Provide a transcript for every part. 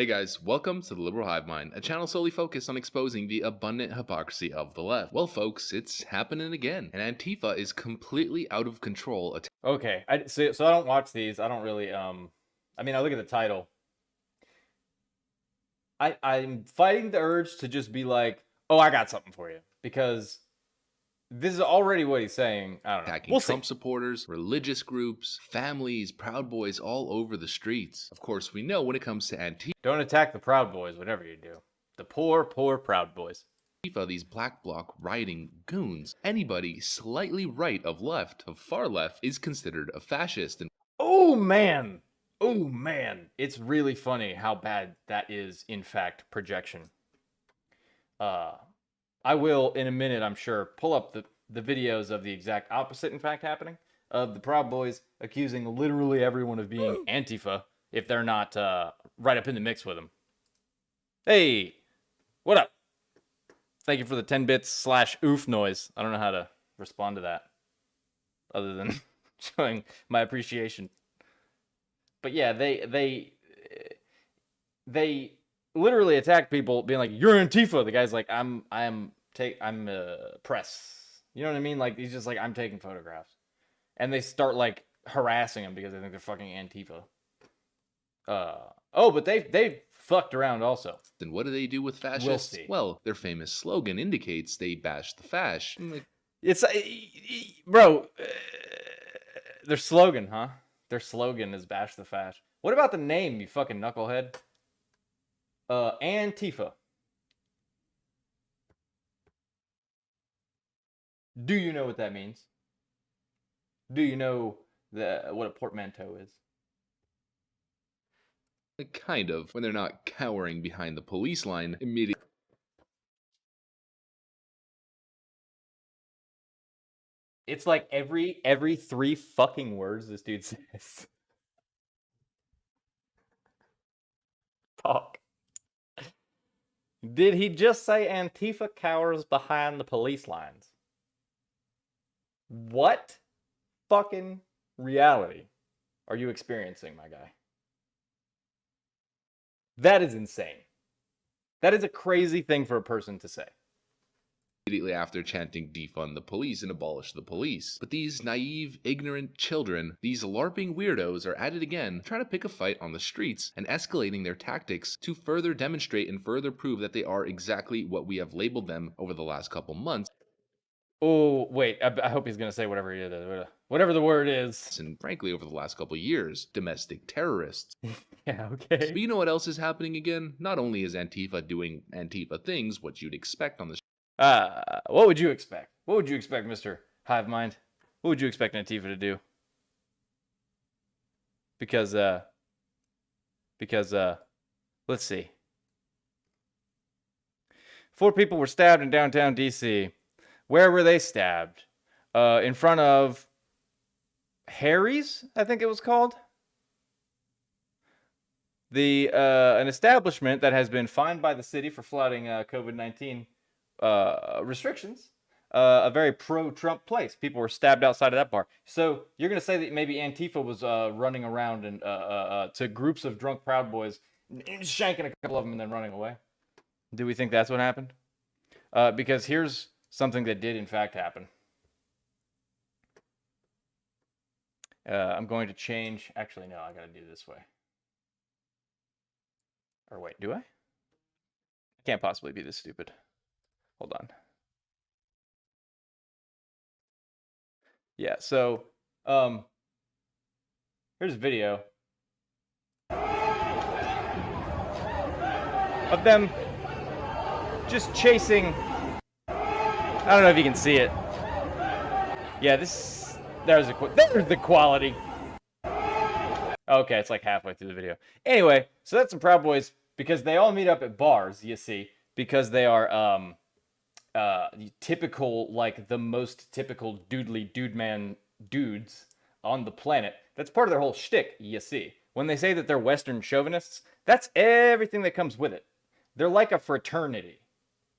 Hey guys, welcome to the Liberal Hivemind, a channel solely focused on exposing the abundant hypocrisy of the left. Well, folks, it's happening again, and Antifa is completely out of control. Okay, so I don't watch these. I don't really I mean, I look at the title. I'm fighting the urge to just be like, "Oh, I got something for you," because this is already what he's saying. I don't know. Attacking We'll see. Trump supporters, religious groups, families, Proud Boys all over the streets. Of course, we know when it comes to Antifa, Don't attack the Proud Boys, whatever you do. The poor, poor Proud Boys. these black bloc rioting goons, anybody slightly right of left, of far left, is considered a fascist. And Oh man. Oh man. It's really funny how bad that is, in fact, projection. I will, in a minute, I'm sure, pull up the videos of the exact opposite, in fact, happening, of the Proud Boys accusing literally everyone of being Antifa if they're not right up in the mix with them. Hey, what up? Thank you for the 10 bits / oof noise. I don't know how to respond to that other than showing my appreciation. But yeah, they literally attack people being like, "You're Antifa." The guy's like, I'm press. You know what I mean? Like, he's just like, "I'm taking photographs." And they start like harassing him because they think they're fucking Antifa. Oh, but they fucked around also. then what do they do with fascists? We'll see. Well, their famous slogan indicates they bash the fash. It's bro, their slogan, huh? Their slogan is "Bash the Fash." What about the name, you fucking knucklehead? Antifa. Do you know what that means? Do you know what a portmanteau is? Kind of, when they're not cowering behind the police line immediately. It's like every 3 fucking words this dude says. Talk. Did he just say Antifa cowers behind the police lines? What fucking reality are you experiencing, my guy? That is insane. That is a crazy thing for a person to say. Immediately after chanting defund the police and abolish the police. But these naive, ignorant children, these LARPing weirdos are at it again, trying to pick a fight on the streets and escalating their tactics to further demonstrate and further prove that they are exactly what we have labeled them over the last couple months. Oh, wait, I hope he's going to say whatever he is, whatever the word is. And frankly, over the last couple years, domestic terrorists. Yeah, okay. But you know what else is happening again? Not only is Antifa doing Antifa things, what you'd expect on the what would you expect? What would you expect, Mr. Hivemind? What would you expect Antifa to do? Because let's see. 4 people were stabbed in downtown DC. Where were they stabbed? In front of Harry's, I think it was called. An establishment that has been fined by the city for flouting COVID-19 restrictions. A very pro-Trump place. People were stabbed outside of that bar. So you're going to say that maybe Antifa was running around and to groups of drunk Proud Boys, shanking a couple of them and then running away? Do we think that's what happened? Because here's something that did in fact happen. I'm going to change. Actually, no, I got to do it this way. Or wait, do I? I can't possibly be this stupid. Hold on. Yeah, so here's a video of them just chasing. I don't know if you can see it. Yeah, there's the quality. Okay, it's like halfway through the video. Anyway, so that's some Proud Boys because they all meet up at bars, you see, because they are typical, like the most typical doodly dude man dudes on the planet. That's part of their whole shtick, you see. When they say that they're Western chauvinists, that's everything that comes with it. They're like a fraternity,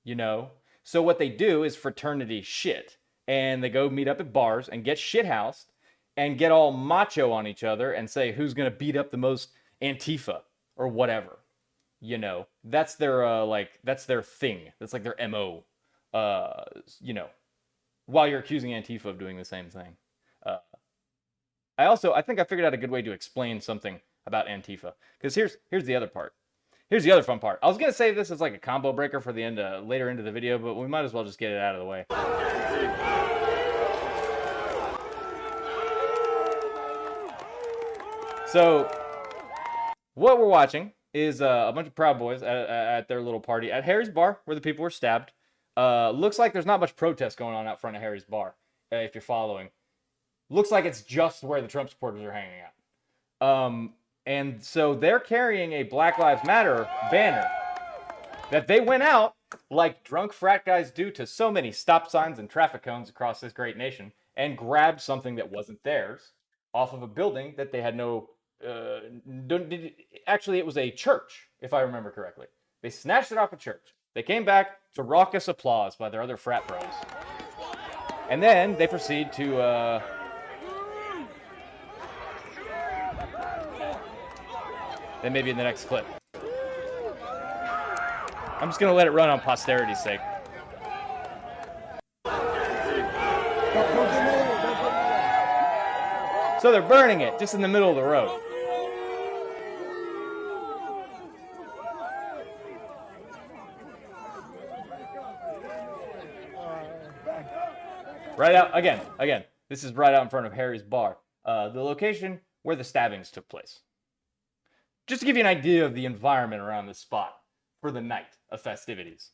you know? So what they do is fraternity shit. And they go meet up at bars and get shithoused and get all macho on each other and say who's going to beat up the most Antifa or whatever. You know, that's their that's their thing. That's like their MO. You know, while you're accusing Antifa of doing the same thing. Uh, I think I figured out a good way to explain something about Antifa. Because here's the other part. Here's the other fun part. I was gonna save this as like a combo breaker for the end later into the video, but we might as well just get it out of the way. So what we're watching is a bunch of Proud Boys at their little party at Harry's bar where the people were stabbed. Looks like there's not much protest going on out front of Harry's bar, if you're following. Looks like it's just where the Trump supporters are hanging out. And so they're carrying a Black Lives Matter banner that they went out like drunk frat guys do to so many stop signs and traffic cones across this great nation and grabbed something that wasn't theirs off of a building that they had no... actually, it was a church, if I remember correctly. They snatched it off a church. They came back to raucous applause by their other frat bros. And then they proceed to... then maybe in the next clip. I'm just gonna let it run on posterity's sake. So they're burning it just in the middle of the road. Right out, again, this is right out in front of Harry's bar. The location where the stabbings took place. Just to give you an idea of the environment around this spot for the night of festivities.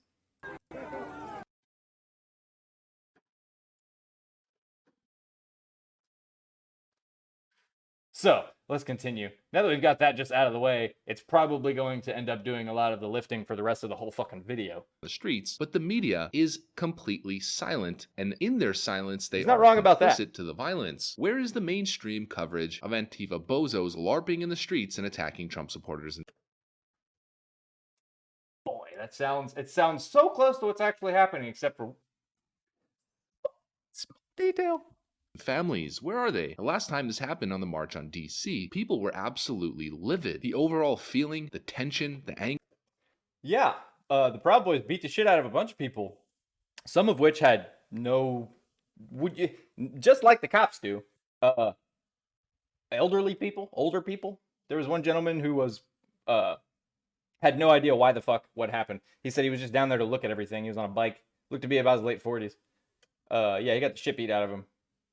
So, let's continue. Now that we've got that just out of the way, it's probably going to end up doing a lot of the lifting for the rest of the whole fucking video. The streets, but the media is completely silent, and in their silence, they He's not are wrong about that. complicit to the violence. Where is the mainstream coverage of Antifa bozos LARPing in the streets and attacking Trump supporters? Boy, it sounds so close to what's actually happening, except for small detail. Families, where are they? The last time this happened on the March on DC, people were absolutely livid. The overall feeling, the tension, the anger. Yeah, the Proud Boys beat the shit out of a bunch of people, some of which had no, just like the cops do, elderly people, older people. There was one gentleman who was, had no idea why the fuck what happened. He said he was just down there to look at everything. He was on a bike, looked to be about his late 40s. Yeah, he got the shit beat out of him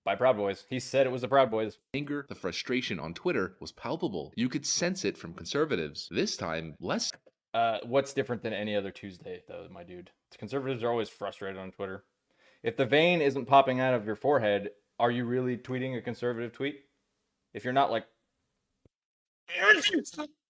by Proud Boys. He said it was the Proud Boys. Anger, the frustration on Twitter was palpable. You could sense it from conservatives. This time, less. What's different than any other Tuesday, though, my dude? Conservatives are always frustrated on Twitter. If the vein isn't popping out of your forehead, are you really tweeting a conservative tweet? If you're not like,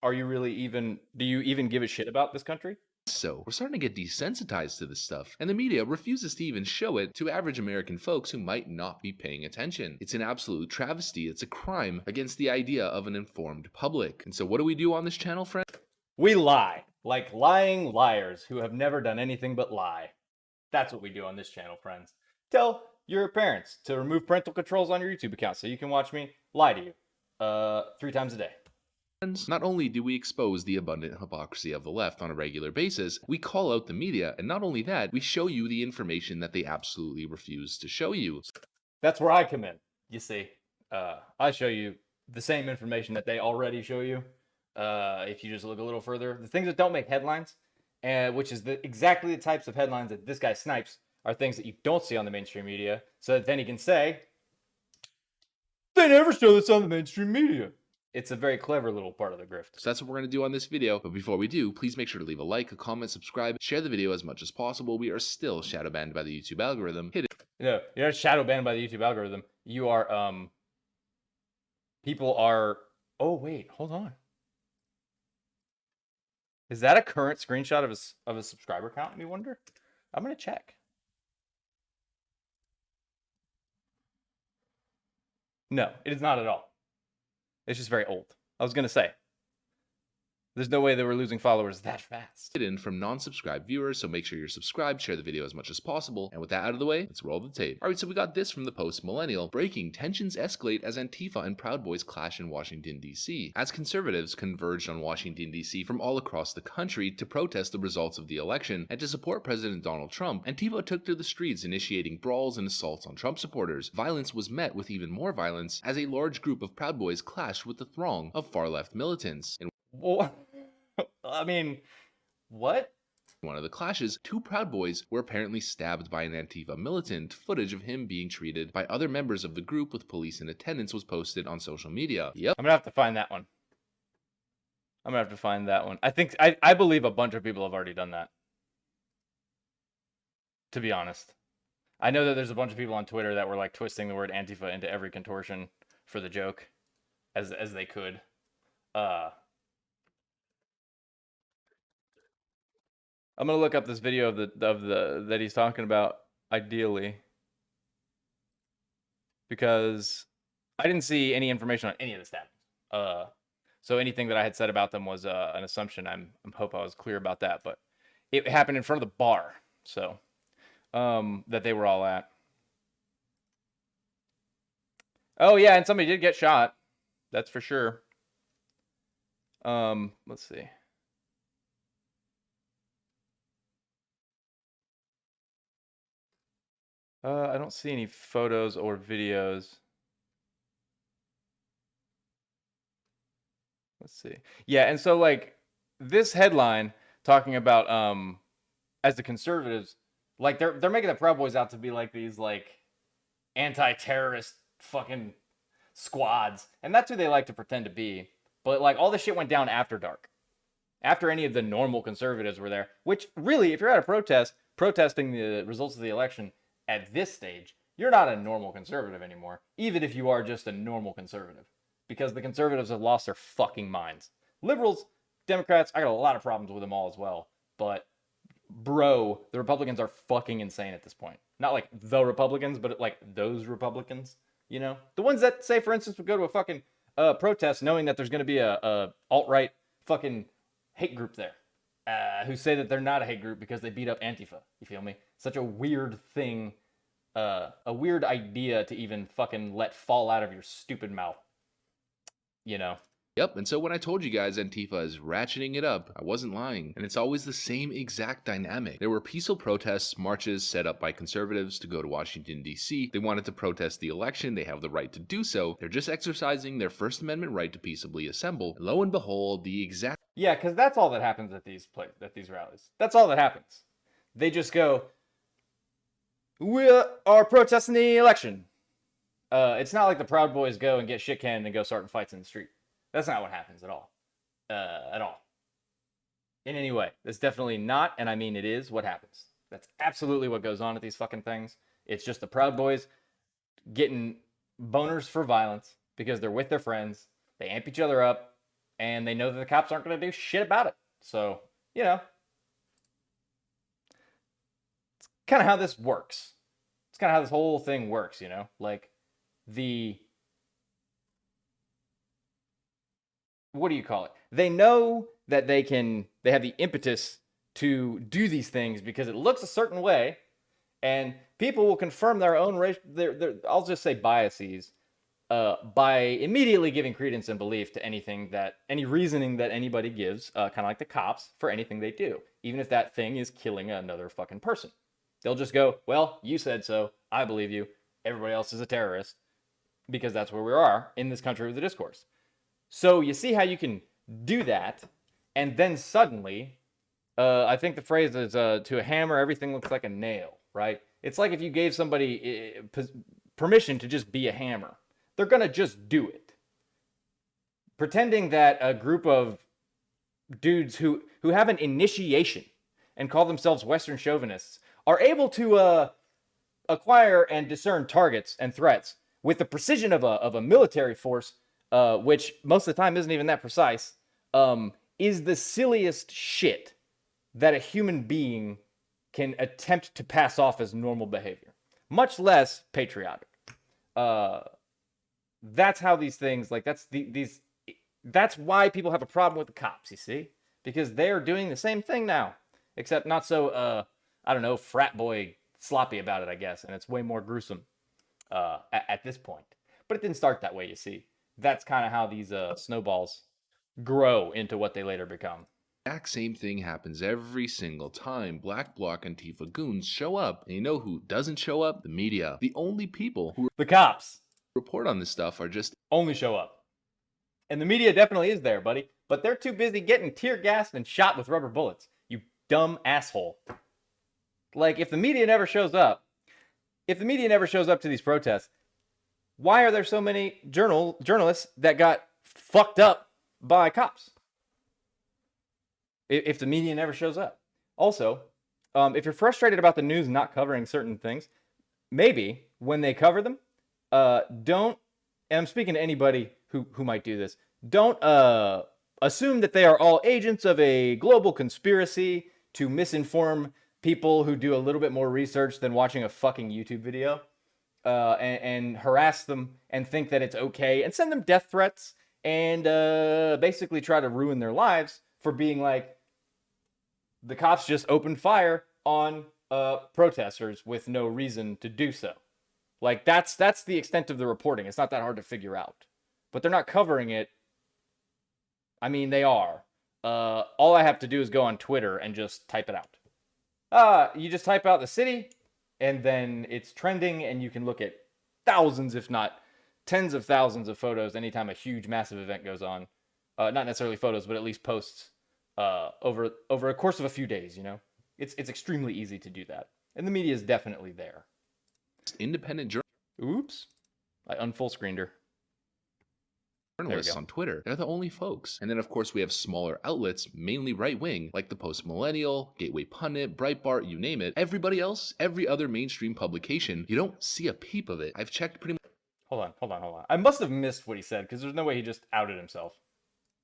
are you really even, do you even give a shit about this country? So, we're starting to get desensitized to this stuff, and the media refuses to even show it to average American folks who might not be paying attention. It's an absolute travesty. It's a crime against the idea of an informed public. And so what do we do on this channel, friend? We lie, like lying liars who have never done anything but lie. That's what we do on this channel, friends. Tell your parents to remove parental controls on your YouTube account so you can watch me lie to you 3 times a day. Not only do we expose the abundant hypocrisy of the left on a regular basis, we call out the media, and not only that, we show you the information that they absolutely refuse to show you. That's where I come in, you see. I show you the same information that they already show you. If you just look a little further, the things that don't make headlines, which is exactly the types of headlines that this guy snipes, are things that you don't see on the mainstream media, so that then he can say, they never show this on the mainstream media. It's a very clever little part of the grift. So that's what we're going to do on this video, but before we do, please make sure to leave a like, a comment, subscribe, share the video as much as possible. We are still shadow banned by the YouTube algorithm. Hit it. No, you're not shadow banned by the YouTube algorithm. You are, people are, oh wait, hold on. Is that a current screenshot of a subscriber count, you wonder? I'm going to check. No, it is not at all. It's just very old. I was going to say. There's no way they were losing followers that fast. In from non-subscribed viewers, so make sure you're subscribed, share the video as much as possible, and with that out of the way, let's roll the tape. Alright, so we got this from the Post-Millennial. Breaking: tensions escalate as Antifa and Proud Boys clash in Washington, D.C. As conservatives converged on Washington, D.C. from all across the country to protest the results of the election and to support President Donald Trump, Antifa took to the streets, initiating brawls and assaults on Trump supporters. Violence was met with even more violence as a large group of Proud Boys clashed with the throng of far-left militants. Well, I mean, what? In one of the clashes, 2 Proud Boys were apparently stabbed by an Antifa militant. Footage of him being treated by other members of the group with police in attendance was posted on social media. Yep. I'm gonna have to find that one. I believe a bunch of people have already done that. To be honest. I know that there's a bunch of people on Twitter that were like twisting the word Antifa into every contortion for the joke as they could. I'm gonna look up this video of the that he's talking about, ideally, because I didn't see any information on any of the stats. So anything that I had said about them was an assumption. I hope I was clear about that, but it happened in front of the bar, so that they were all at. Oh yeah, and somebody did get shot. That's for sure. Let's see. I don't see any photos or videos. Let's see. Yeah, and so like this headline talking about as the conservatives, like they're making the Proud Boys out to be like these like anti-terrorist fucking squads, and that's who they like to pretend to be. But like all this shit went down after dark, after any of the normal conservatives were there. Which really, if you're at a protest protesting the results of the election at this stage, you're not a normal conservative anymore, even if you are just a normal conservative, because the conservatives have lost their fucking minds. Liberals, Democrats, I got a lot of problems with them all as well, but bro, the Republicans are fucking insane at this point. Not like the Republicans, but like those Republicans, you know? The ones that say, for instance, would go to a fucking protest knowing that there's going to be a alt-right fucking hate group there, who say that they're not a hate group because they beat up Antifa. You feel me? Such a weird thing, a weird idea to even fucking let fall out of your stupid mouth, you know? Yep, and so when I told you guys Antifa is ratcheting it up, I wasn't lying. And it's always the same exact dynamic. There were peaceful protests, marches set up by conservatives to go to Washington, D.C. They wanted to protest the election. They have the right to do so. They're just exercising their First Amendment right to peaceably assemble. And lo and behold, the exact... Yeah, because that's all that happens at these rallies. That's all that happens. They just go, we are protesting the election. It's not like the Proud Boys go and get shit canned and go starting fights in the street. That's not what happens at all. In any way. That's definitely not, and I mean it is, what happens. That's absolutely what goes on at these fucking things. It's just the Proud Boys getting boners for violence because they're with their friends, they amp each other up, and they know that the cops aren't going to do shit about it. So, you know. It's kind of how this works. It's kind of how this whole thing works, you know? Like, what do you call it? They know that they have the impetus to do these things because it looks a certain way, and people will confirm their own I'll just say biases by immediately giving credence and belief to any reasoning that anybody gives, kind of like the cops, for anything they do, even if that thing is killing another fucking person. They'll just go, well, you said so, I believe you, everybody else is a terrorist, because that's where we are in this country with the discourse. So you see how you can do that, and then suddenly, I think the phrase is, to a hammer, everything looks like a nail, right? It's like if you gave somebody permission to just be a hammer. They're going to just do it. Pretending that a group of dudes who have an initiation and call themselves Western chauvinists are able to acquire and discern targets and threats with the precision of a military force, which most of the time isn't even that precise, is the silliest shit that a human being can attempt to pass off as normal behavior, much less patriotic. That's how these things, like, that's these That's why people have a problem with the cops, you see? Because they're doing the same thing now, except not so, I don't know, frat boy sloppy about it, I guess, and it's way more gruesome at this point. But it didn't start that way, you see. That's kind of how these snowballs grow into what they later become. Exact same thing happens every single time Black Bloc Antifa goons show up. And you know who doesn't show up? The media. The only people who The cops report on this stuff are just only show up. And the media definitely is there, buddy. But they're too busy getting tear gassed and shot with rubber bullets. You dumb asshole. Like, if the media never shows up to these protests, why are there so many journalists that got fucked up by cops? If the media never shows up. Also, if you're frustrated about the news not covering certain things, maybe when they cover them, don't, and I'm speaking to anybody who might do this, don't assume that they are all agents of a global conspiracy to misinform people who do a little bit more research than watching a fucking YouTube video, and harass them and think that it's okay and send them death threats and basically try to ruin their lives for being like, the cops just opened fire on protesters with no reason to do so. Like, that's the extent of the reporting. It's not that hard to figure out. But they're not covering it. I mean, they are. All I have to do is go on Twitter and just type it out. You just type out the city, and then it's trending, and you can look at thousands, if not tens of thousands of photos anytime a huge, massive event goes on. Not necessarily photos, but at least posts over a course of a few days, you know? It's extremely easy to do that. And the media is definitely there. independent Oops. I unfull screened her. journalists on Twitter. They're the only folks. And then, of course, we have smaller outlets, mainly right-wing, like the Post Millennial, Gateway Pundit, Breitbart, you name it. Everybody else, every other mainstream publication, you don't see a peep of it. I've checked pretty much. Hold on. I must have missed what he said, because there's no way he just outed himself.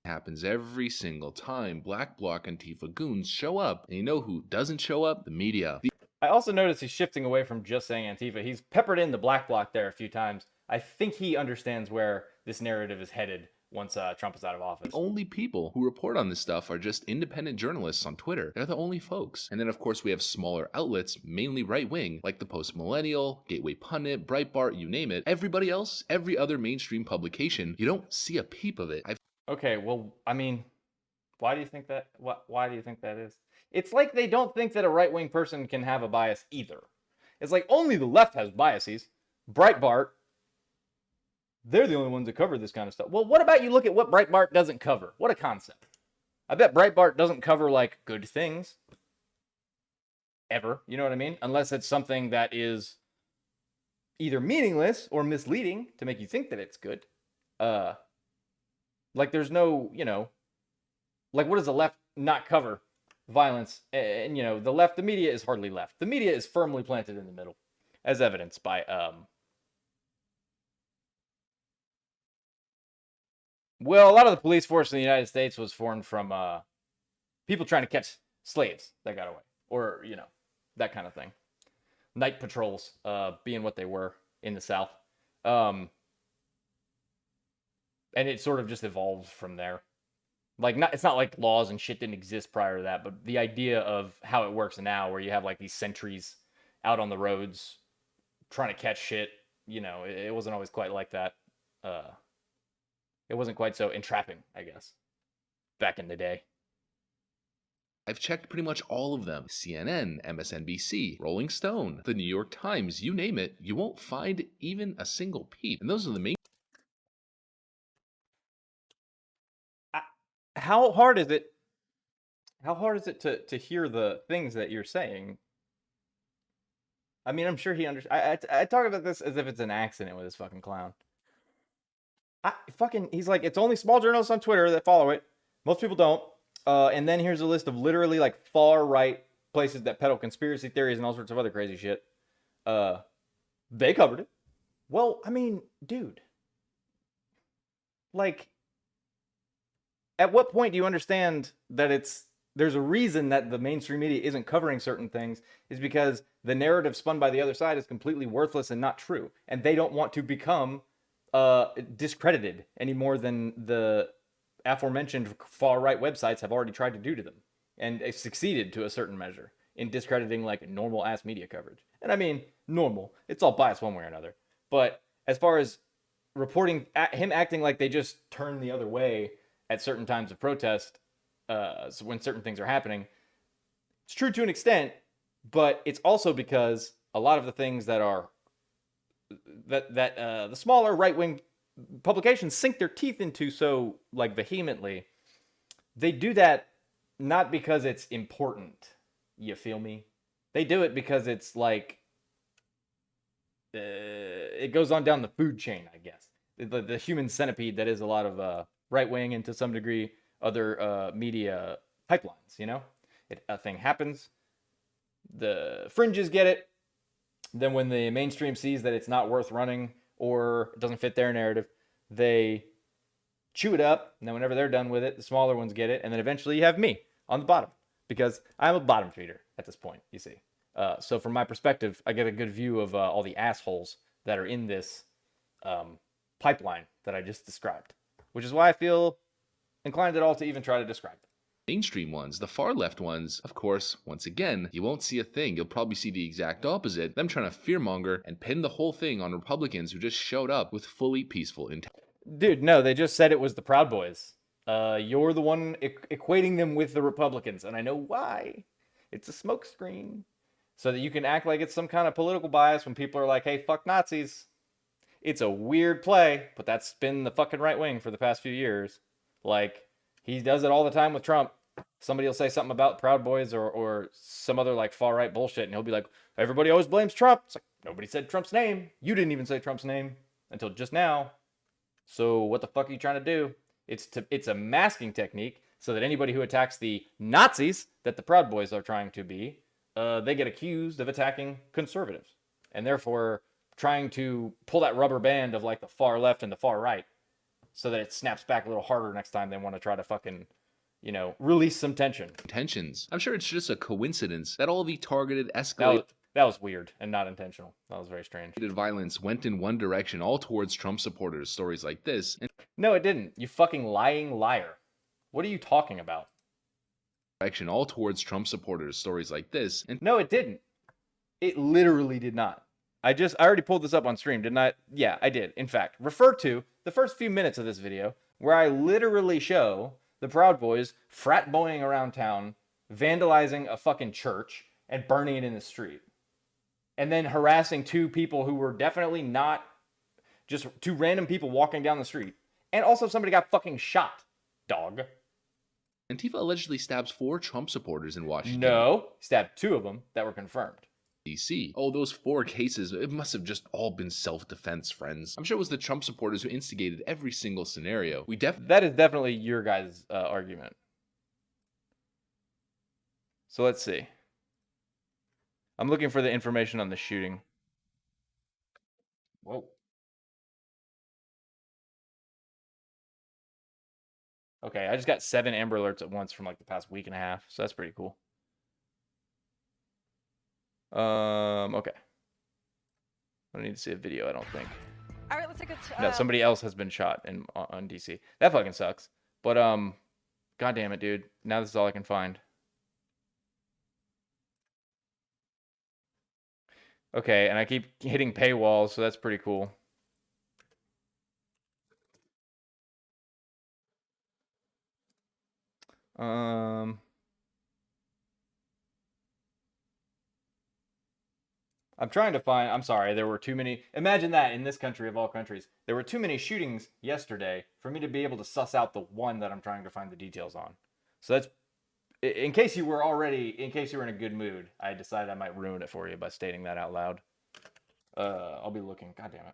Happens every single time Black Bloc Antifa goons show up. And you know who doesn't show up? The media. I also noticed he's shifting away from just saying Antifa. He's peppered in the Black Bloc there a few times. I think he understands where this narrative is headed once Trump is out of office. The only people who report on this stuff are just independent journalists on Twitter. They're the only folks. And then, of course, we have smaller outlets, mainly right-wing, like the Post Millennial, Gateway Pundit, Breitbart, you name it. Everybody else, every other mainstream publication, you don't see a peep of it. Okay, well, I mean, why do you think that? Why do you think that is? It's like they don't think that a right-wing person can have a bias either. It's like only the left has biases. Breitbart, they're the only ones that cover this kind of stuff. Well, what about you look at what Breitbart doesn't cover? What a concept. I bet Breitbart doesn't cover, like, good things. Ever. You know what I mean? Unless it's something that is either meaningless or misleading to make you think that it's good. Like, there's no, you know, like, what does the left not cover? Violence. And, you know, the media is hardly left. The media is firmly planted in the middle, as evidenced by, well, a lot of the police force in the United States was formed from people trying to catch slaves that got away. Or, you know, that kind of thing. Night patrols being what they were in the South. And it sort of just evolved from there. Like, it's not like laws and shit didn't exist prior to that, but the idea of how it works now, where you have, like, these sentries out on the roads trying to catch shit, you know, it wasn't always quite like that. It wasn't quite so entrapping, I guess, back in the day. I've checked pretty much all of them. CNN, MSNBC, Rolling Stone, the New York Times, you name it. You won't find even a single peep. And those are the main... How hard is it? How hard is it to hear the things that you're saying? I mean, I'm sure he understands. I talk about this as if it's an accident with this fucking clown. He's like, it's only small journalists on Twitter that follow it. Most people don't. And then here's a list of literally, like, far right places that peddle conspiracy theories and all sorts of other crazy shit. They covered it. Well, I mean, dude. Like, at what point do you understand that there's a reason that the mainstream media isn't covering certain things is because the narrative spun by the other side is completely worthless and not true. And they don't want to become discredited any more than the aforementioned far-right websites have already tried to do to them, and succeeded to a certain measure in discrediting like normal-ass media coverage. And I mean, normal. It's all biased one way or another. But as far as reporting him acting like they just turn the other way at certain times of protest, so when certain things are happening, it's true to an extent, but it's also because a lot of the things that are the smaller right-wing publications sink their teeth into so like vehemently, they do that not because it's important. You feel me? They do it because it's like it goes on down the food chain, I guess. The human centipede that is a lot of right wing and to some degree other media pipelines. You know, a thing happens, the fringes get it. Then when the mainstream sees that it's not worth running or it doesn't fit their narrative, they chew it up. And then whenever they're done with it, the smaller ones get it. And then eventually you have me on the bottom because I'm a bottom feeder at this point, you see. So from my perspective, I get a good view of all the assholes that are in this pipeline that I just described, which is why I feel inclined at all to even try to describe them. Mainstream ones, the far left ones, of course, once again, you won't see a thing. You'll probably see the exact opposite, them trying to fearmonger and pin the whole thing on Republicans who just showed up with fully peaceful intent. Dude, no, they just said it was the Proud Boys. You're the one equating them with the Republicans, and I know why. It's a smokescreen. So that you can act like it's some kind of political bias when people are like, hey, fuck Nazis. It's a weird play, but that's been the fucking right wing for the past few years. Like, he does it all the time with Trump. Somebody will say something about Proud Boys or some other like far right bullshit, and he'll be like, everybody always blames Trump. It's like, nobody said Trump's name. You didn't even say Trump's name until just now. So what the fuck are you trying to do? It's a masking technique so that anybody who attacks the Nazis that the Proud Boys are trying to be, they get accused of attacking conservatives. And therefore trying to pull that rubber band of like the far left and the far right so that it snaps back a little harder next time they want to try to fucking, you know, release some tension. Tensions. I'm sure it's just a coincidence that all the targeted escalated That was weird and not intentional. That was very strange. violence went in one direction, all towards Trump supporters. Stories like this. No, it didn't. You fucking lying liar. What are you talking about? All towards Trump supporters. Stories like this. And no, it didn't. It literally did not. I already pulled this up on stream, didn't I? Yeah, I did. In fact, refer to the first few minutes of this video where I literally show the Proud Boys frat boying around town, vandalizing a fucking church, and burning it in the street. And then harassing two people who were definitely not just two random people walking down the street. And also somebody got fucking shot, dog. Antifa allegedly stabs 4 Trump supporters in Washington. No, stabbed 2 of them that were confirmed. DC. Oh, those 4 cases, it must have just all been self-defense, friends. I'm sure it was the Trump supporters who instigated every single scenario. That is definitely your guys' argument. So let's see. I'm looking for the information on the shooting. Whoa. Okay, I just got 7 Amber Alerts at once from like the past week and a half, so that's pretty cool. Okay. I don't need to see a video, I don't think. All right, let's take a No, somebody else has been shot on DC. That fucking sucks. But god damn it, dude. Now this is all I can find. Okay, and I keep hitting paywalls, so that's pretty cool. I'm trying to find, I'm sorry, there were too many. Imagine that in this country of all countries. There were too many shootings yesterday for me to be able to suss out the one that I'm trying to find the details on. So that's, in case you were in a good mood, I decided I might ruin it for you by stating that out loud. I'll be looking, god damn it.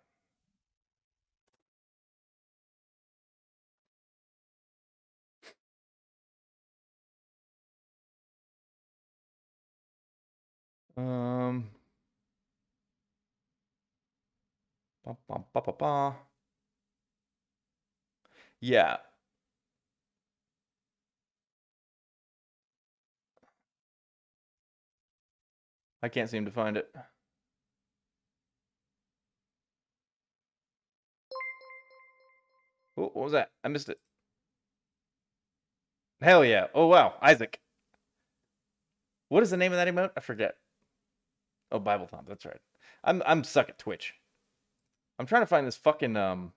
Yeah. I can't seem to find it. Oh, what was that? I missed it. Hell yeah. Oh, wow. Isaac. What is the name of that emote? I forget. Oh, Bible Thumb. That's right. I'm stuck at Twitch. I'm trying to find this fucking let's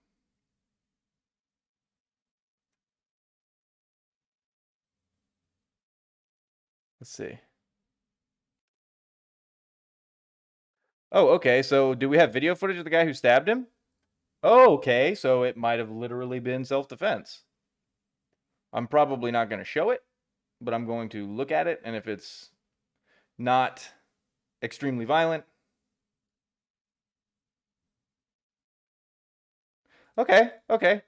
see. Oh, okay. So do we have video footage of the guy who stabbed him? Oh, okay. So it might have literally been self-defense. I'm probably not going to show it, but I'm going to look at it, and if it's not extremely violent. Okay.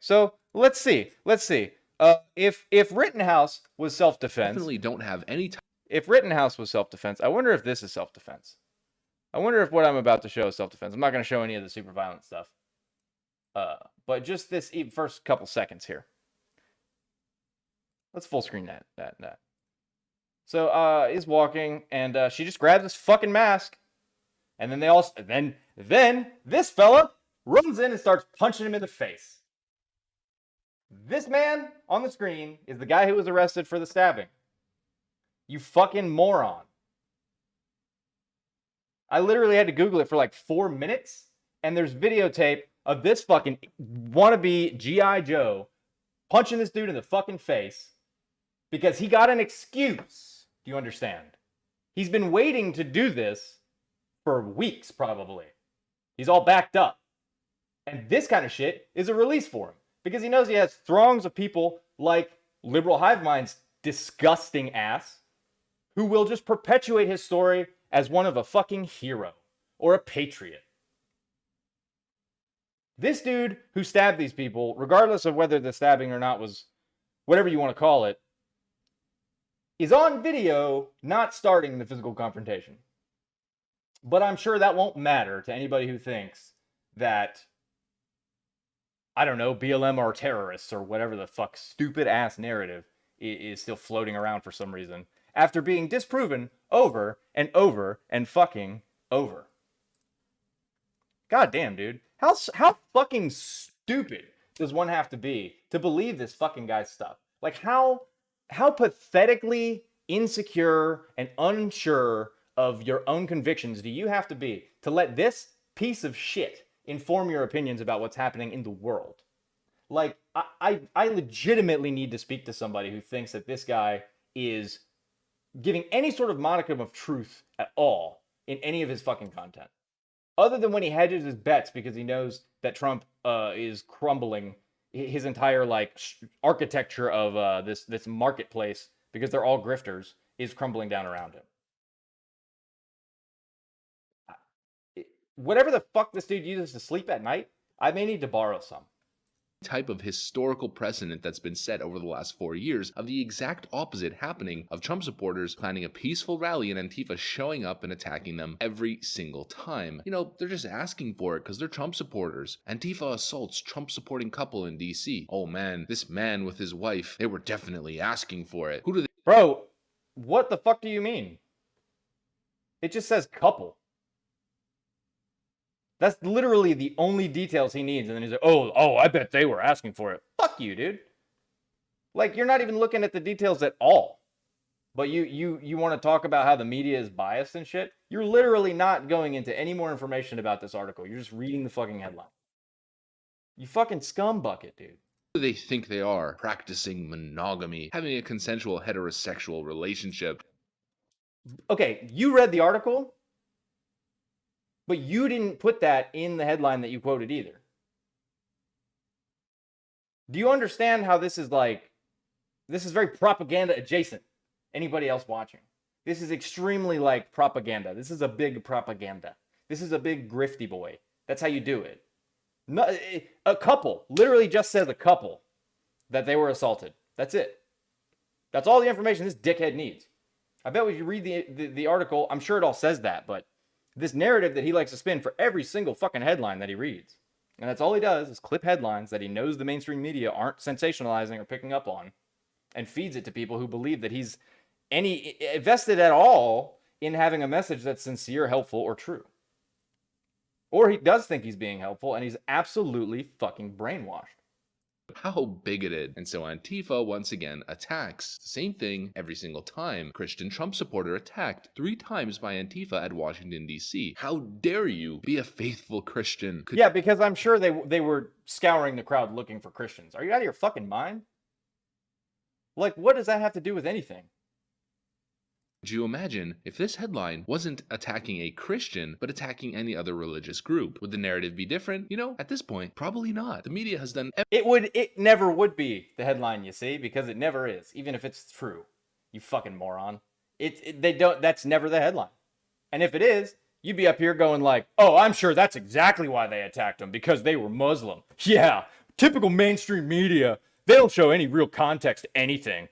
So let's see. If Rittenhouse was self-defense, Definitely don't have any if Rittenhouse was self-defense, I wonder if this is self-defense. I wonder if what I'm about to show is self-defense. I'm not going to show any of the super violent stuff. But just this first couple seconds here. Let's full screen that. So he's walking, and she just grabs this fucking mask, and then this fella runs in and starts punching him in the face. This man on the screen is the guy who was arrested for the stabbing. You fucking moron. I literally had to Google it for like 4 minutes, and there's videotape of this fucking wannabe G.I. Joe punching this dude in the fucking face because he got an excuse. Do you understand? He's been waiting to do this for weeks, probably. He's all backed up. And this kind of shit is a release for him because he knows he has throngs of people like liberal Hivemind's disgusting ass who will just perpetuate his story as one of a fucking hero or a patriot. This dude who stabbed these people, regardless of whether the stabbing or not was whatever you want to call it, is on video not starting the physical confrontation. But I'm sure that won't matter to anybody who thinks that, I don't know, BLM are terrorists or whatever the fuck stupid ass narrative is still floating around for some reason after being disproven over and over and fucking over. God damn, dude. How fucking stupid does one have to be to believe this fucking guy's stuff? Like how pathetically insecure and unsure of your own convictions do you have to be to let this piece of shit inform your opinions about what's happening in the world? Like, I legitimately need to speak to somebody who thinks that this guy is giving any sort of modicum of truth at all in any of his fucking content. Other than when he hedges his bets because he knows that Trump is crumbling his entire like architecture of this marketplace because they're all grifters is crumbling down around him. Whatever the fuck this dude uses to sleep at night, I may need to borrow some. type of historical precedent that's been set over the last 4 years of the exact opposite happening of Trump supporters planning a peaceful rally and Antifa showing up and attacking them every single time. You know, they're just asking for it because they're Trump supporters. Antifa assaults Trump supporting couple in DC. Oh man, this man with his wife, they were definitely asking for it. Who do they— Bro, what the fuck do you mean? It just says couple. That's literally the only details he needs. And then he's like, oh, I bet they were asking for it. Fuck you, dude. Like, you're not even looking at the details at all. But you want to talk about how the media is biased and shit? You're literally not going into any more information about this article. You're just reading the fucking headline. You fucking scumbucket, dude. Who do they think they are? Practicing monogamy, having a consensual heterosexual relationship. Okay, you read the article, but you didn't put that in the headline that you quoted either. Do you understand how this is like, this is very propaganda adjacent? Anybody else watching? This is extremely like propaganda. This is a big propaganda. This is a big grifty boy. That's how you do it. No, a couple, literally just says a couple that they were assaulted. That's it. That's all the information this dickhead needs. I bet when you read the article, I'm sure it all says that, but this narrative that he likes to spin for every single fucking headline that he reads. And that's all he does is clip headlines that he knows the mainstream media aren't sensationalizing or picking up on and feeds it to people who believe that he's any invested at all in having a message that's sincere, helpful, or true. Or he does think he's being helpful and he's absolutely fucking brainwashed. How bigoted. And so Antifa once again attacks. Same thing every single time. Christian Trump supporter attacked 3 times by Antifa at Washington, D.C. How dare you be a faithful Christian? Yeah, because I'm sure they were scouring the crowd looking for Christians. Are you out of your fucking mind? Like, what does that have to do with anything? Could you imagine if this headline wasn't attacking a Christian, but attacking any other religious group? Would the narrative be different? You know, at this point, probably not. The media has done It never would be the headline, you see, because it never is, even if it's true. You fucking moron. That's never the headline. And if it is, you'd be up here going like, oh, I'm sure that's exactly why they attacked them, because they were Muslim. Yeah, typical mainstream media. They don't show any real context to anything.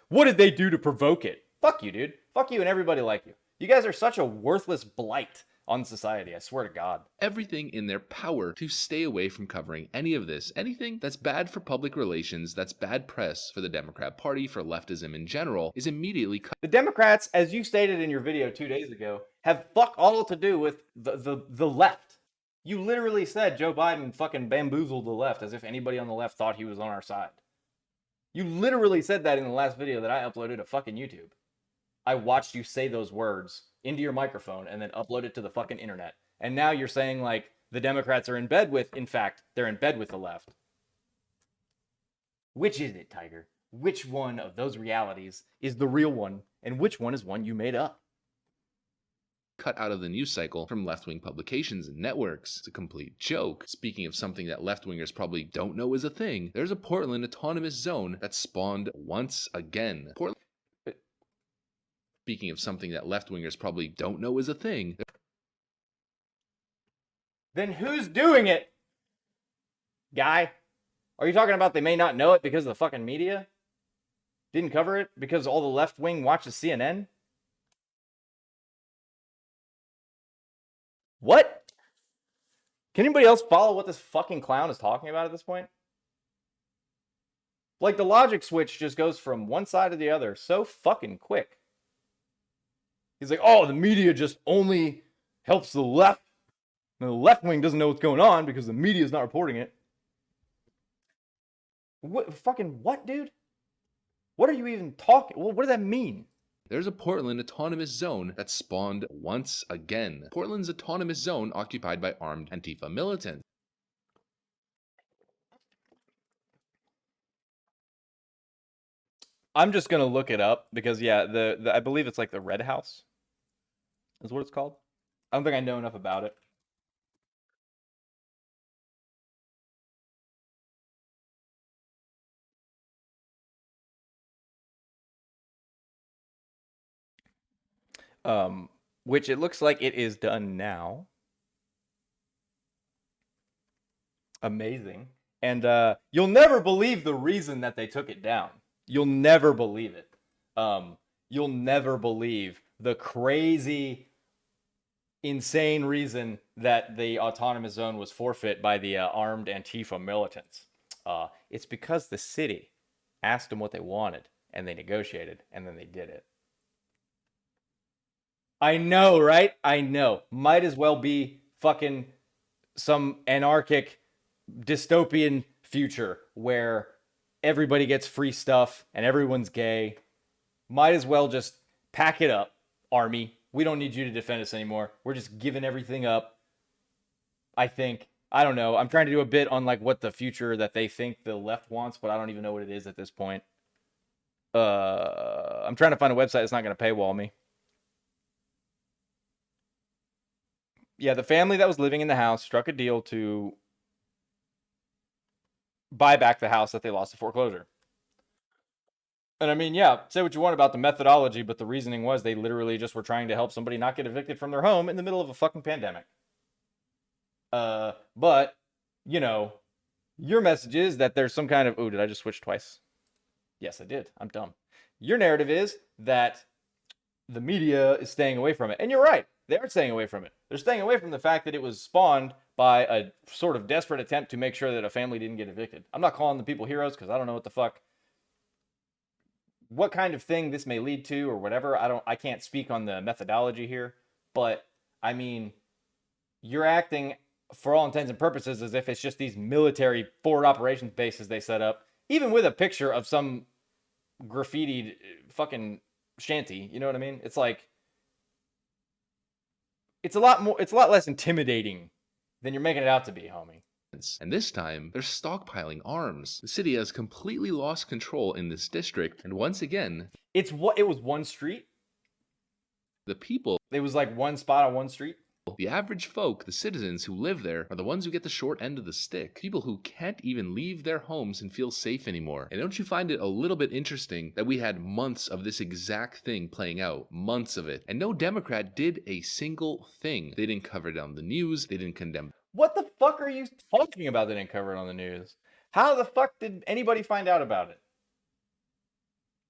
What did they do to provoke it? Fuck you, dude. Fuck you and everybody like you. You guys are such a worthless blight on society, I swear to God. everything in their power to stay away from covering any of this. Anything that's bad for public relations, that's bad press for the Democrat Party, for leftism in general, is immediately cut. The Democrats, as you stated in your video 2 days ago, have fuck all to do with the left. You literally said Joe Biden fucking bamboozled the left, as if anybody on the left thought he was on our side. You literally said that in the last video that I uploaded to fucking YouTube. I watched you say those words into your microphone and then upload it to the fucking internet. And now you're saying like the Democrats are in bed with, in fact, they're in bed with the left. Which is it, Tiger? Which one of those realities is the real one, and which one is one you made up? Cut out of the news cycle from left-wing publications and networks. It's a complete joke. Speaking of something that left-wingers probably don't know is a thing, there's a Portland autonomous zone that spawned once again. Speaking of something that left-wingers probably don't know is a thing. Then who's doing it? Guy? Are you talking about they may not know it because of the fucking media? Didn't cover it because all the left wing watches CNN? What? Can anybody else follow what this fucking clown is talking about at this point? Like the logic switch just goes from one side to the other so fucking quick. He's like, oh, the media just only helps the left. And the left wing doesn't know what's going on because the media is not reporting it. What fucking what, dude? What are you even talking? What does that mean? There's a Portland autonomous zone that spawned once again. Portland's autonomous zone occupied by armed Antifa militants. I'm just gonna look it up because yeah, I believe it's like the Red House is what it's called. I don't think I know enough about it. Which it looks like it is done now. Amazing. And you'll never believe the reason that they took it down. You'll never believe it. You'll never believe the crazy, insane reason that the autonomous zone was forfeit by the armed Antifa militants. It's because the city asked them what they wanted, and they negotiated, and then they did it. I know, right? I know. Might as well be fucking some anarchic dystopian future where everybody gets free stuff and everyone's gay. Might as well just pack it up, army. We don't need you to defend us anymore. We're just giving everything up. I think. I don't know. I'm trying to do a bit on like what the future that they think the left wants, but I don't even know what it is at this point. I'm trying to find a website that's not going to paywall me. Yeah, the family that was living in the house struck a deal to buy back the house that they lost to foreclosure. And I mean, yeah, say what you want about the methodology, but the reasoning was they literally just were trying to help somebody not get evicted from their home in the middle of a fucking pandemic. But, you know, your message is that there's some kind of... Oh, did I just switch twice? Yes, I did. I'm dumb. Your narrative is that the media is staying away from it. And you're right. They are staying away from it. They're staying away from the fact that it was spawned by a sort of desperate attempt to make sure that a family didn't get evicted. I'm not calling the people heroes because I don't know what the fuck, what kind of thing this may lead to or whatever. I can't speak on the methodology here, but I mean, you're acting for all intents and purposes, as if it's just these military forward operations bases they set up, even with a picture of some graffitied fucking shanty. You know what I mean? It's like, it's a lot less intimidating than you're making it out to be, homie. And this time, they're stockpiling arms. The city has completely lost control in this district, and once again, it was one street. the people, It was like one spot on one street. the average folk, the citizens who live there, are the ones who get the short end of the stick. People who can't even leave their homes and feel safe anymore. And don't you find it a little bit interesting that we had months of this exact thing playing out? Months of it. And no Democrat did a single thing. They didn't cover it on the news. They didn't condemn. What the fuck are you talking about that didn't cover it on the news? How the fuck did anybody find out about it?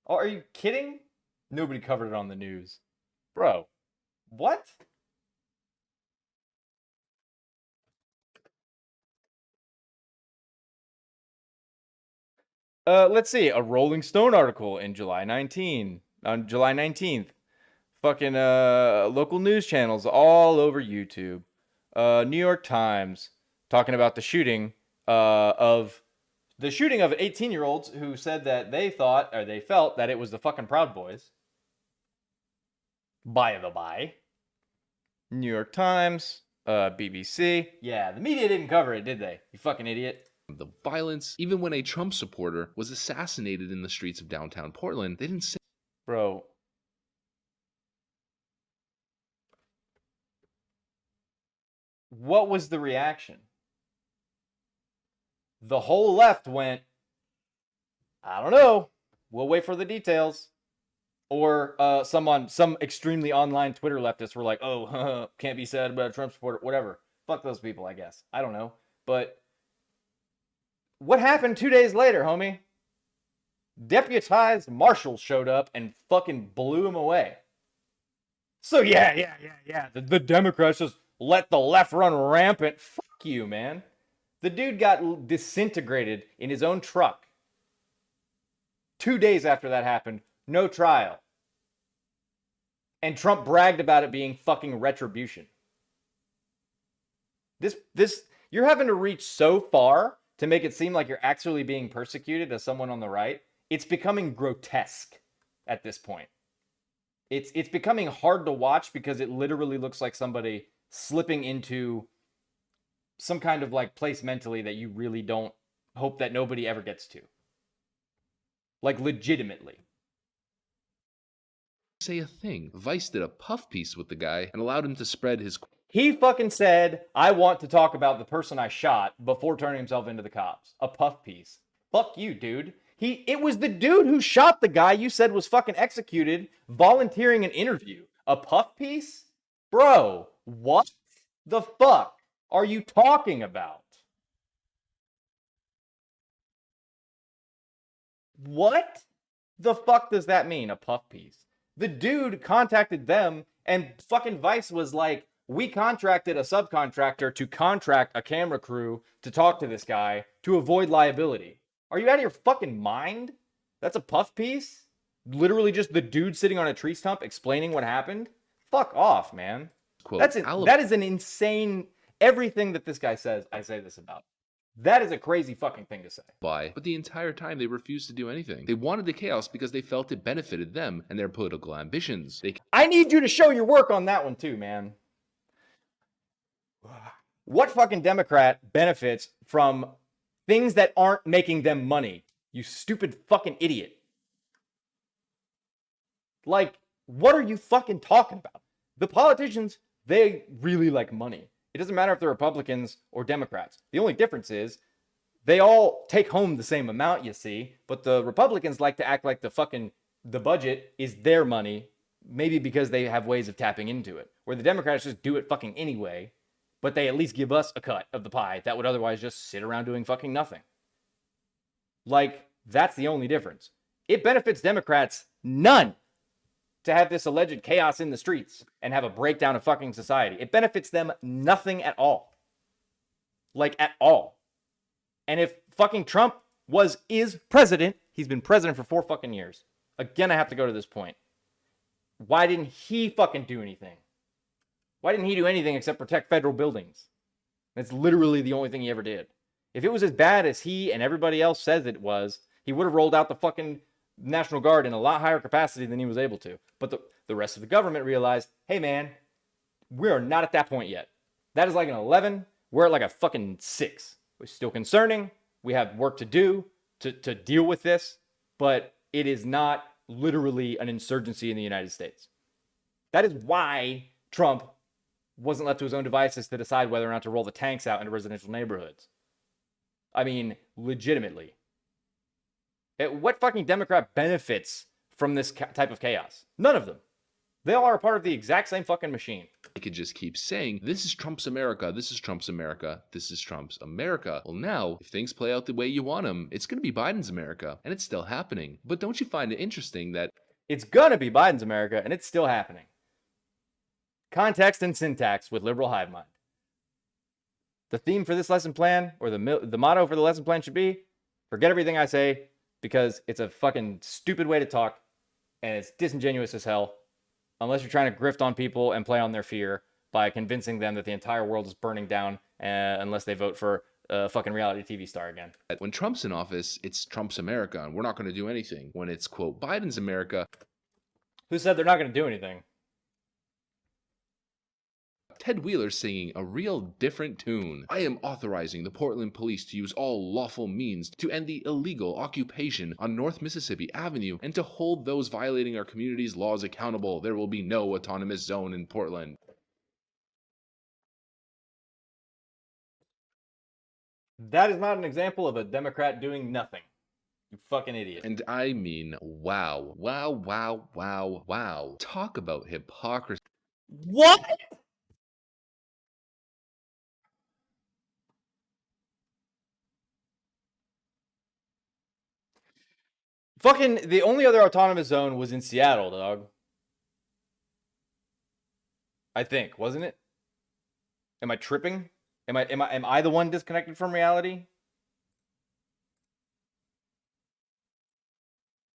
Oh, are you kidding? Nobody covered it on the news. Bro, what? Let's see. A Rolling Stone article on July 19th. Fucking local news channels all over YouTube. New York Times talking about the shooting of 18-year-olds who said that they thought or they felt that it was the fucking Proud Boys. By the by. New York Times, BBC. Yeah, the media didn't cover it, did they? You fucking idiot. The violence, even when a Trump supporter was assassinated in the streets of downtown Portland, they didn't say. Bro. What was the reaction? The whole left went, I don't know. We'll wait for the details. Or some extremely online Twitter leftists were like, oh, can't be said about a Trump supporter, whatever. Fuck those people, I guess. I don't know. But what happened 2 days later, homie? Deputized marshals showed up and fucking blew him away. So yeah. The Democrats just let the left run rampant. Fuck you, man. The dude got disintegrated in his own truck. 2 days after that happened, no trial. And Trump bragged about it being fucking retribution. This you're having to reach so far to make it seem like you're actually being persecuted as someone on the right. It's becoming grotesque at this point. It's becoming hard to watch because it literally looks like somebody slipping into some kind of like place mentally that you really don't hope that nobody ever gets to. Like legitimately. Say a thing. Vice did a puff piece with the guy and allowed him to spread his. He fucking said, I want to talk about the person I shot before turning himself into the cops. A puff piece. Fuck you, dude. It was the dude who shot the guy you said was fucking executed volunteering an interview. A puff piece? Bro, what the fuck are you talking about? What the fuck does that mean, a puff piece? The dude contacted them and fucking Vice was like, we contracted a subcontractor to contract a camera crew to talk to this guy to avoid liability. Are you out of your fucking mind? That's a puff piece? Literally just the dude sitting on a tree stump explaining what happened? Fuck off, man. Quote, that is an insane... Everything that this guy says, I say this about. That is a crazy fucking thing to say. But the entire time they refused to do anything. They wanted the chaos because they felt it benefited them and their political ambitions. I need you to show your work on that one too, man. What fucking Democrat benefits from things that aren't making them money? You stupid fucking idiot. Like, what are you fucking talking about? The politicians, they really like money. It doesn't matter if they're Republicans or Democrats. The only difference is they all take home the same amount, you see, but the Republicans like to act like the budget is their money, maybe because they have ways of tapping into it, where the Democrats just do it fucking anyway, but they at least give us a cut of the pie that would otherwise just sit around doing fucking nothing. Like, that's the only difference. It benefits Democrats none to have this alleged chaos in the streets and have a breakdown of fucking society. It benefits them nothing at all. Like, at all. And if fucking Trump is president, he's been president for 4 fucking years. Again, I have to go to this point. Why didn't he fucking do anything? Why didn't he do anything except protect federal buildings? That's literally the only thing he ever did. If it was as bad as he and everybody else says it was, he would have rolled out the fucking National Guard in a lot higher capacity than he was able to. But the rest of the government realized, hey man, we are not at that point yet. That is like an 11. We're at like a fucking 6. It's still concerning. We have work to do to deal with this, but it is not literally an insurgency in the United States. That is why Trump wasn't left to his own devices to decide whether or not to roll the tanks out into residential neighborhoods. I mean, legitimately. What fucking Democrat benefits from this type of chaos? None of them. They all are a part of the exact same fucking machine. They could just keep saying, this is Trump's America, this is Trump's America, this is Trump's America. Well, now, if things play out the way you want them, it's going to be Biden's America, and it's still happening. But don't you find it interesting that it's going to be Biden's America, and it's still happening? Context and syntax with liberal Hivemind. The theme for this lesson plan, or the motto for the lesson plan should be, forget everything I say, because it's a fucking stupid way to talk, and it's disingenuous as hell, unless you're trying to grift on people and play on their fear by convincing them that the entire world is burning down unless they vote for a fucking reality TV star again. when Trump's in office, it's Trump's America, and we're not going to do anything. When it's, quote, Biden's America, Who said they're not going to do anything? Ted Wheeler singing a real different tune. I am authorizing the Portland police to use all lawful means to end the illegal occupation on North Mississippi Avenue and to hold those violating our community's laws accountable. There will be no autonomous zone in Portland. That is not an example of a Democrat doing nothing. You fucking idiot. And I mean, wow. Wow, wow, wow, wow. Talk about hypocrisy. What? Fucking the only other autonomous zone was in Seattle, dog. I think, wasn't it? Am I tripping? Am I the one disconnected from reality?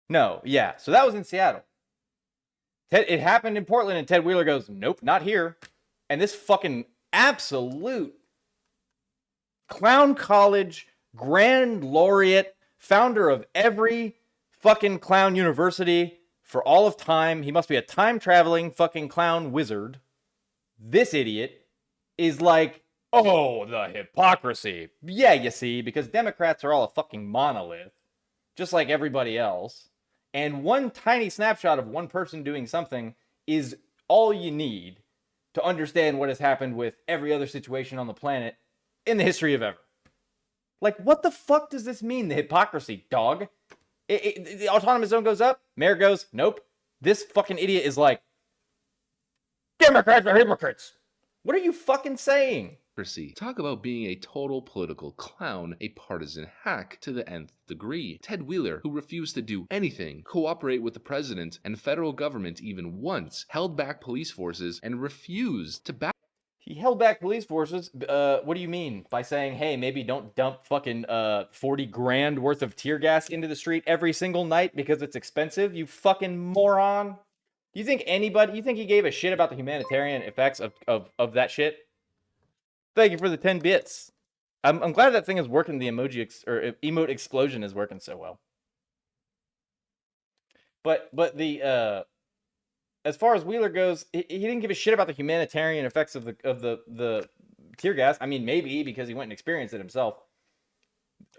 No, yeah. So that was in Seattle. It happened in Portland, and Ted Wheeler goes, nope, not here. And this fucking absolute clown college grand laureate, founder of every fucking clown university for all of time. He must be a time-traveling fucking clown wizard. This idiot is like, oh, the hypocrisy. Yeah, you see, because Democrats are all a fucking monolith, just like everybody else. And one tiny snapshot of one person doing something is all you need to understand what has happened with every other situation on the planet in the history of ever. Like, what the fuck does this mean, the hypocrisy, dog? The autonomous zone goes up, mayor goes, nope. This fucking idiot is like, Democrats are hypocrites. What are you fucking saying? Talk about being a total political clown, a partisan hack to the nth degree. Ted Wheeler, who refused to do anything, cooperate with the president and federal government even once, held back police forces and refused to back. He held back police forces. What do you mean? By saying, hey, maybe don't dump fucking 40 grand worth of tear gas into the street every single night because it's expensive? You fucking moron. Do you think he gave a shit about the humanitarian effects of that shit? Thank you for the 10 bits. I'm glad that thing is working. The emote explosion is working so well. But the as far as Wheeler goes, he didn't give a shit about the humanitarian effects of the tear gas. I mean, maybe because he went and experienced it himself.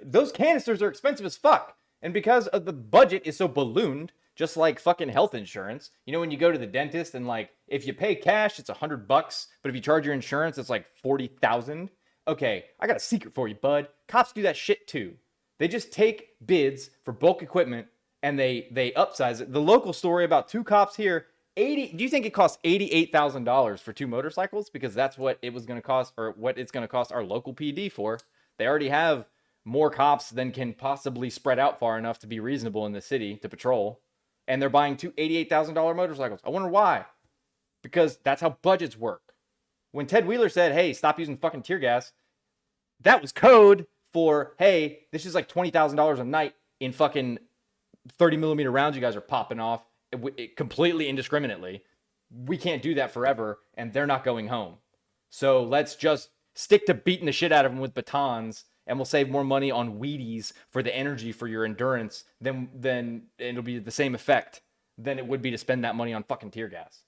Those canisters are expensive as fuck, and because of the budget is so ballooned, just like fucking health insurance. You know, when you go to the dentist and like, if you pay cash, it's $100, but if you charge your insurance, it's like 40,000. Okay, I got a secret for you, bud. Cops do that shit too. They just take bids for bulk equipment and they upsize it. The local story about 2 cops here, do you think it costs $88,000 for 2 motorcycles? Because that's what it was going to cost, or what it's going to cost our local PD for. They already have more cops than can possibly spread out far enough to be reasonable in the city to patrol. And they're buying 2 $88,000 motorcycles. I wonder why. Because that's how budgets work. When Ted Wheeler said, hey, stop using fucking tear gas, that was code for, hey, this is like $20,000 a night in fucking 30 millimeter rounds you guys are popping off completely indiscriminately. We can't do that forever, and they're not going home. So let's just Stick to beating the shit out of them with batons, and we'll save more money on Wheaties for the energy for your endurance than it'll be the same effect than it would be to spend that money on fucking tear gas.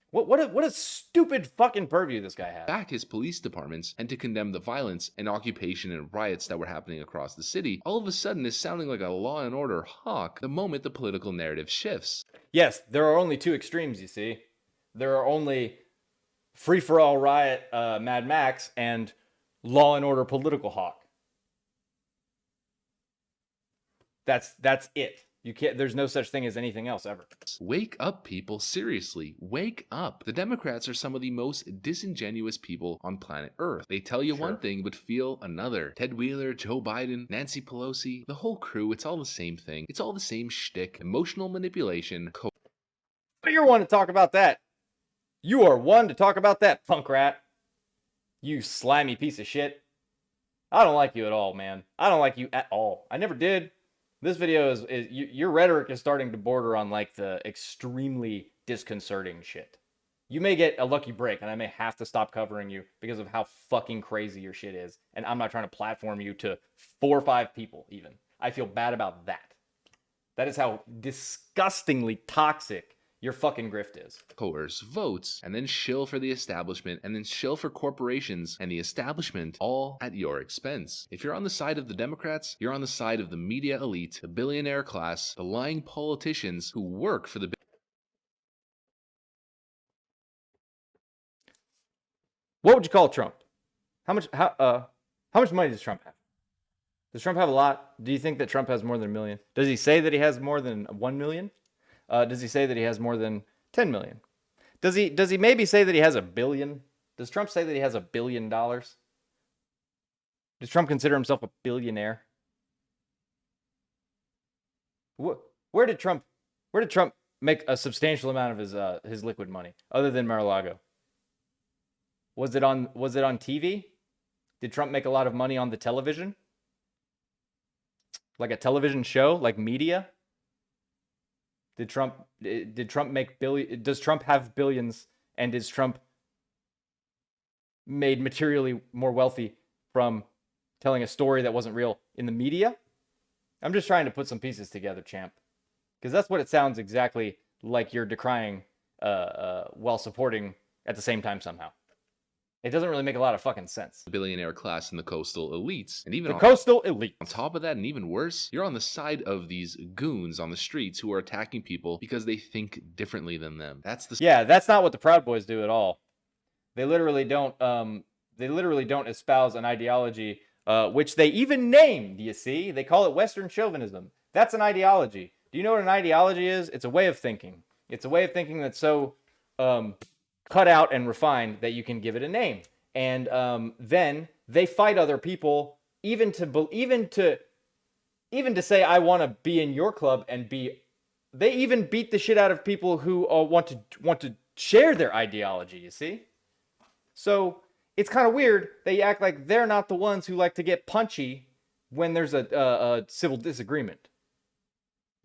What a stupid fucking purview this guy has. Back his police departments and to condemn the violence and occupation and riots that were happening across the city, all of a sudden is sounding like a law and order hawk the moment the political narrative shifts. Yes, there are only two extremes, you see. There are only free-for-all riot Mad Max and law and order political hawk. That's it. You can't. There's no such thing as anything else ever. Wake up, people. Seriously, wake up. The Democrats are some of the most disingenuous people on planet Earth. They tell you one thing but feel another. Ted Wheeler, Joe Biden, Nancy Pelosi, the whole crew, it's all the same thing. It's all the same shtick. Emotional manipulation. But you're one to talk about that. You are one to talk about that, punk rat. You slimy piece of shit. I don't like you at all, man. I don't like you at all. I never did. This video is your rhetoric is starting to border on like the extremely disconcerting shit. You may get a lucky break and I may have to stop covering you because of how fucking crazy your shit is. And I'm not trying to platform you to 4 or 5 people even. I feel bad about that. That is how disgustingly toxic your fucking grift is. Coerce votes, and then shill for the establishment, and then shill for corporations and the establishment, all at your expense. If you're on the side of the Democrats, you're on the side of the media elite, the billionaire class, the lying politicians who work for the... What would you call Trump? How much money does Trump have? Does Trump have a lot? Do you think that Trump has more than 1 million? Does he say that he has more than 1 million? Does he say that he has more than 10 million? Does he maybe say that he has $1 billion? Does Trump say that he has $1 billion? Does Trump consider himself a billionaire? Where did Trump make a substantial amount of his liquid money other than Mar-a-Lago? Was it on TV? Did Trump make a lot of money on the television? Like a television show, like media? Does Trump have billions, and is Trump made materially more wealthy from telling a story that wasn't real in the media? I'm just trying to put some pieces together, champ. Because that's what it sounds exactly like you're decrying while supporting at the same time somehow. It doesn't really make a lot of fucking sense. The billionaire class and the coastal elites. And even coastal elite. On top of that, and even worse, you're on the side of these goons on the streets who are attacking people because they think differently than them. Yeah, that's not what the Proud Boys do at all. They literally don't espouse an ideology which they even name, do you see? They call it Western chauvinism. That's an ideology. Do you know what an ideology is? It's a way of thinking. It's a way of thinking that's so cut out and refined that you can give it a name. And then they fight other people even to say I want to be in your club and be. They even beat the shit out of people who want to share their ideology. You see, so it's kind of weird. They act like they're not the ones who like to get punchy when there's a civil disagreement.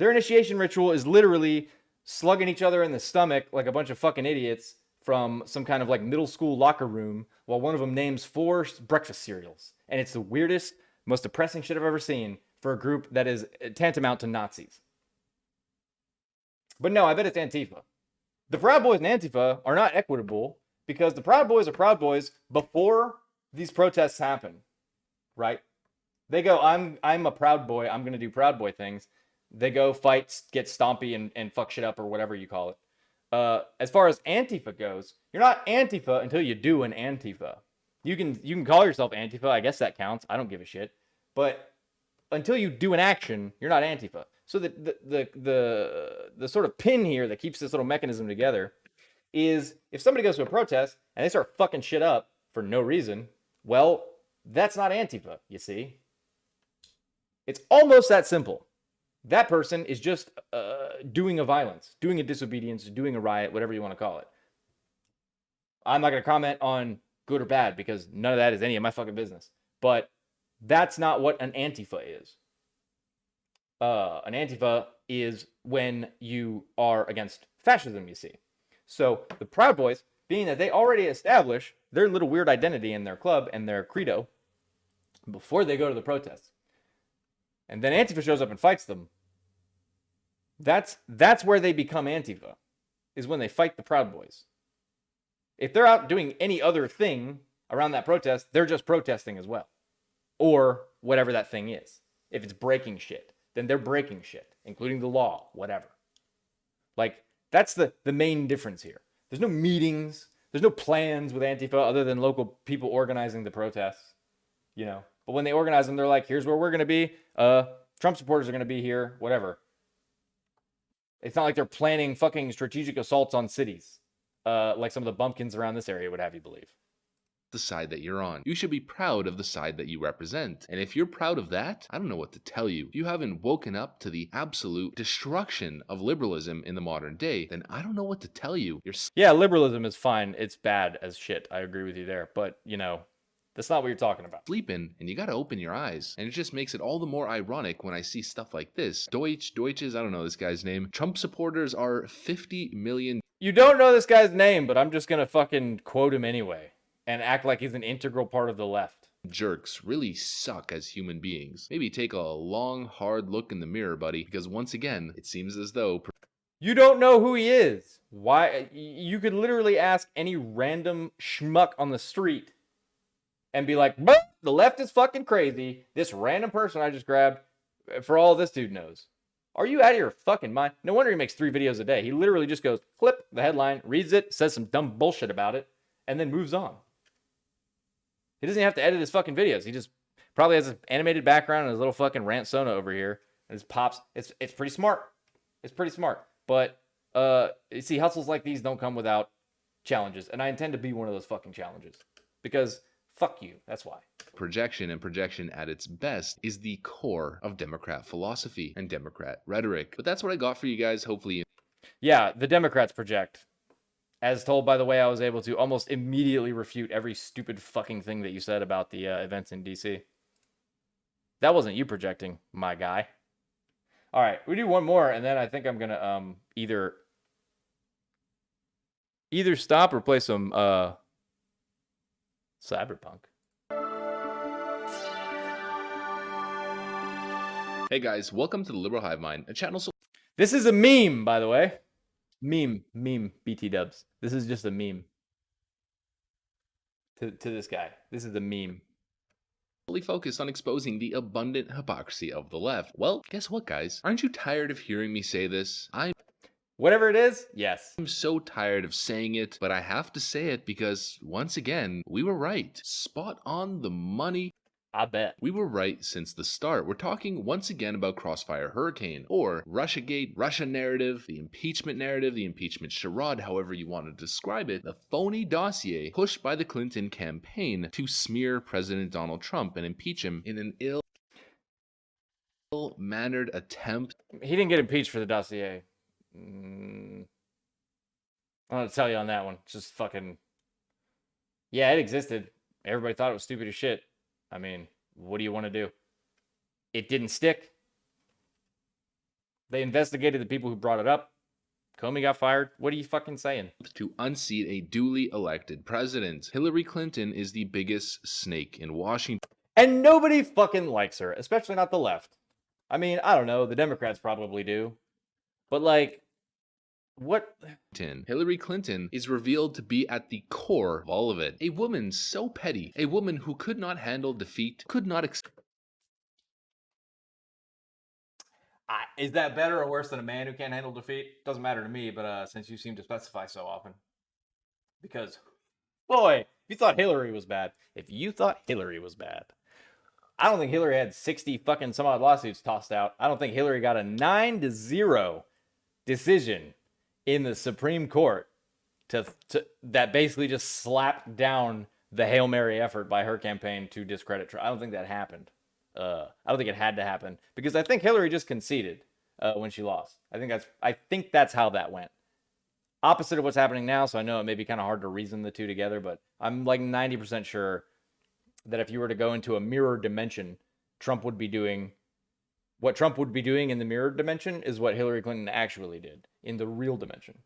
Their initiation ritual is literally slugging each other in the stomach like a bunch of fucking idiots from some kind of like middle school locker room while one of them names 4 breakfast cereals. And it's the weirdest, most depressing shit I've ever seen for a group that is tantamount to Nazis. But no, I bet it's Antifa. The Proud Boys and Antifa are not equitable because the Proud Boys are Proud Boys before these protests happen, right? They go, I'm a Proud Boy, I'm going to do Proud Boy things. They go fight, get stompy and fuck shit up or whatever you call it. As far as Antifa goes, you're not Antifa until you do an Antifa. You can call yourself Antifa. I guess that counts. I don't give a shit. But until you do an action, you're not Antifa. So the sort of pin here that keeps this little mechanism together is if somebody goes to a protest and they start fucking shit up for no reason, well, that's not Antifa, you see. It's almost that simple. That person is just doing a violence, doing a disobedience, doing a riot, whatever you want to call it. I'm not going to comment on good or bad because none of that is any of my fucking business. But that's not what an Antifa is. An Antifa is when you are against fascism, you see. So the Proud Boys, being that they already established their little weird identity in their club and their credo before they go to the protests. And then Antifa shows up and fights them. That's where they become Antifa, is when they fight the Proud Boys. If they're out doing any other thing around that protest, they're just protesting as well. Or whatever that thing is. If it's breaking shit, then they're breaking shit, including the law, whatever. Like, that's the main difference here. There's no meetings. There's no plans with Antifa other than local people organizing the protests, you know. But when they organize them, they're like, here's where we're going to be. Trump supporters are going to be here, whatever. It's not like they're planning fucking strategic assaults on cities, like some of the bumpkins around this area would have you believe. The side that you're on. You should be proud of the side that you represent. And if you're proud of that, I don't know what to tell you. If you haven't woken up to the absolute destruction of liberalism in the modern day, then I don't know what to tell you. Yeah, liberalism is fine. It's bad as shit. I agree with you there. But, you know, that's not what you're talking about. Sleeping, and you gotta open your eyes. And it just makes it all the more ironic when I see stuff like this. Deutsches, I don't know this guy's name. Trump supporters are 50 million. You don't know this guy's name, but I'm just gonna fucking quote him anyway. And act like he's an integral part of the left. Jerks really suck as human beings. Maybe take a long, hard look in the mirror, buddy, because once again, it seems as though... You don't know who he is. Why? You could literally ask any random schmuck on the street and be like, the left is fucking crazy. This random person I just grabbed, for all this dude knows. Are you out of your fucking mind? No wonder he makes 3 videos a day. He literally just goes, clip the headline, reads it, says some dumb bullshit about it, and then moves on. He doesn't even have to edit his fucking videos. He just probably has an animated background and his little fucking rant sona over here. And his pops. It's pretty smart. It's pretty smart. But you see, hustles like these don't come without challenges. And I intend to be one of those fucking challenges. Because fuck you. That's why. Projection, and projection at its best, is the core of Democrat philosophy and Democrat rhetoric. But that's what I got for you guys. Hopefully. Yeah, the Democrats project. As told by the way I was able to almost immediately refute every stupid fucking thing that you said about the events in DC. That wasn't you projecting, my guy. All right, we do one more, and then I think I'm gonna either stop or play some Cyberpunk. Hey guys, welcome to the Liberal Hivemind, a channel. This is a meme, by the way. Meme, BT dubs. This is just a meme. To this guy. This is a meme. Fully focused on exposing the abundant hypocrisy of the left. Well, guess what, guys? Aren't you tired of hearing me say this? Whatever it is, yes. I'm so tired of saying it, but I have to say it because, once again, we were right. Spot on the money. I bet. We were right since the start. We're talking once again about Crossfire Hurricane, or Russiagate, Russia narrative, the impeachment charade, however you want to describe it, the phony dossier pushed by the Clinton campaign to smear President Donald Trump and impeach him in an ill-mannered attempt. He didn't get impeached for the dossier. I'm gonna tell you on that one. It's just fucking... Yeah, it existed. Everybody thought it was stupid as shit. I mean, what do you want to do? It didn't stick. They investigated the people who brought it up. Comey got fired. What are you fucking saying? To unseat a duly elected president. Hillary Clinton is the biggest snake in Washington. And nobody fucking likes her, especially not the left. I mean, I don't know. The Democrats probably do. But like, what? Hillary Clinton is revealed to be at the core of all of it. A woman so petty. A woman who could not handle defeat, could not Is that better or worse than a man who can't handle defeat? Doesn't matter to me, but since you seem to specify so often. Because, boy, if you thought Hillary was bad, I don't think Hillary had 60 fucking some odd lawsuits tossed out. I don't think Hillary got a 9-0 decision in the Supreme Court that basically just slapped down the Hail Mary effort by her campaign to discredit Trump. I don't think that happened. I don't think it had to happen because I think Hillary just conceded when she lost. I think that's how that went. Opposite of what's happening now, so I know it may be kind of hard to reason the two together, but I'm like 90% sure that if you were to go into a mirror dimension, what Trump would be doing in the mirror dimension is what Hillary Clinton actually did in the real dimension.